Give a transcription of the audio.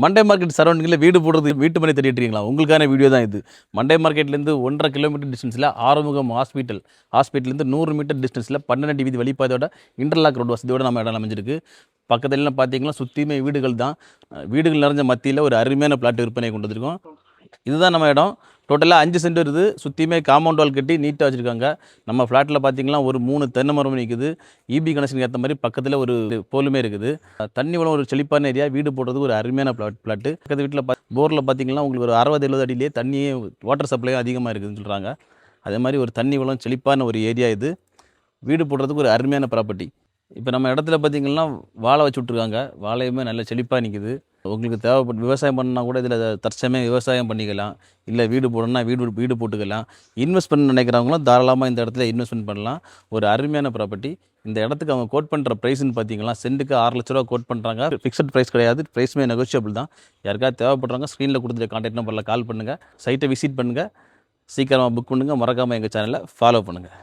Monday market சரௌண்டிங்கில் வீடு போடுறது வீட்டு மனை தேடிட்டு இருக்கீங்களா? உங்களுக்கான வீடியோ தான் இது. மண்டே மார்க்கெட்லேருந்து 1.5 கிலோமீட்டர் டிஸ்டன்ஸில் ஆறுமுகம் ஹாஸ்பிட்டல்லேருந்து 100 மீட்டர் டிஸ்டன்ஸில் 12 வீதி வழிபாதையோட இன்டர்லாக் ரோடு வசதியோட நம்ம இடம் அமைஞ்சிருக்கு. பக்கத்துலலாம் பார்த்தீங்கன்னா சுற்றியுமே வீடுகள் தான். வீடுகள் நிறைஞ்ச மத்தியில் ஒரு அருமையான பிளாட் விற்பனை கொண்டு வந்திருக்கோம். இதுதான் நம்ம இடம். டோட்டலாக 5 சென்ட் வருது. சுற்றியுமே காம்பவுண்ட் வால் கட்டி நீட்டாக வச்சுருக்காங்க. நம்ம ஃப்ளாட்டில் பார்த்தீங்கன்னா ஒரு 3 தென்னை மரம் நிற்குது. இபி கனெக்ஷனுக்கு ஏற்ற மாதிரி பக்கத்தில் ஒரு போலுமே இருக்குது. தண்ணி வளம் ஒரு செழிப்பான ஏரியா. வீடு போடுறதுக்கு ஒரு அருமையான பிளாட்டு. பக்கத்து வீட்டில் போரில் பார்த்தீங்கன்னா உங்களுக்கு ஒரு 60-70 அடியிலேயே தண்ணியே வாட்டர் சப்ளையும் அதிகமாக இருக்குதுன்னு சொல்கிறாங்க. அதே மாதிரி ஒரு தண்ணி வளம் செழிப்பான ஒரு ஏரியா இது. வீடு போடுறதுக்கு ஒரு அருமையான ப்ராப்பர்ட்டி. இப்போ நம்ம இடத்துல பார்த்தீங்கன்னா வாழை வச்சு விட்ருக்காங்க. வாழையுமே நல்ல செழிப்பாக நிற்குது. உங்களுக்கு தேவைப்பட்டு விவசாயம் பண்ணால் கூட இதில் தற்சமயம் விவசாயம் பண்ணிக்கலாம். இல்லை வீடு போடணும்னா வீடு போட்டுக்கலாம். இன்வெஸ்ட் பண்ண நினைக்கிறவங்களும் தாராளமாக இந்த இடத்துல இன்வெஸ்ட்மெண்ட் பண்ணலாம். ஒரு அருமையான ப்ராப்பர்ட்டி. இந்த இடத்துக்கு அவங்க கோட் பண்ணுற ப்ரைஸ்ன்னு பார்த்தீங்கன்னா சென்ட்டுக்கு 6 லட்ச ரூபா கோட் பண்ணுறாங்க. ஃபிக்ஸட் ப்ரைஸ் கிடையாது. ப்ரைஸுமே நெகோஷியபிள் தான். யாருக்காவது தேவைப்படுறாங்க ஸ்க்ரீனில் கொடுத்துட்டு கான்டாக்ட் நம்பரில் கால் பண்ணுங்கள். சைட்டை விசிட் பண்ணுங்கள். சீக்கிரமாக புக் பண்ணுங்கள். மறக்காமல் எங்கள் சேனலை ஃபாலோ பண்ணுங்கள்.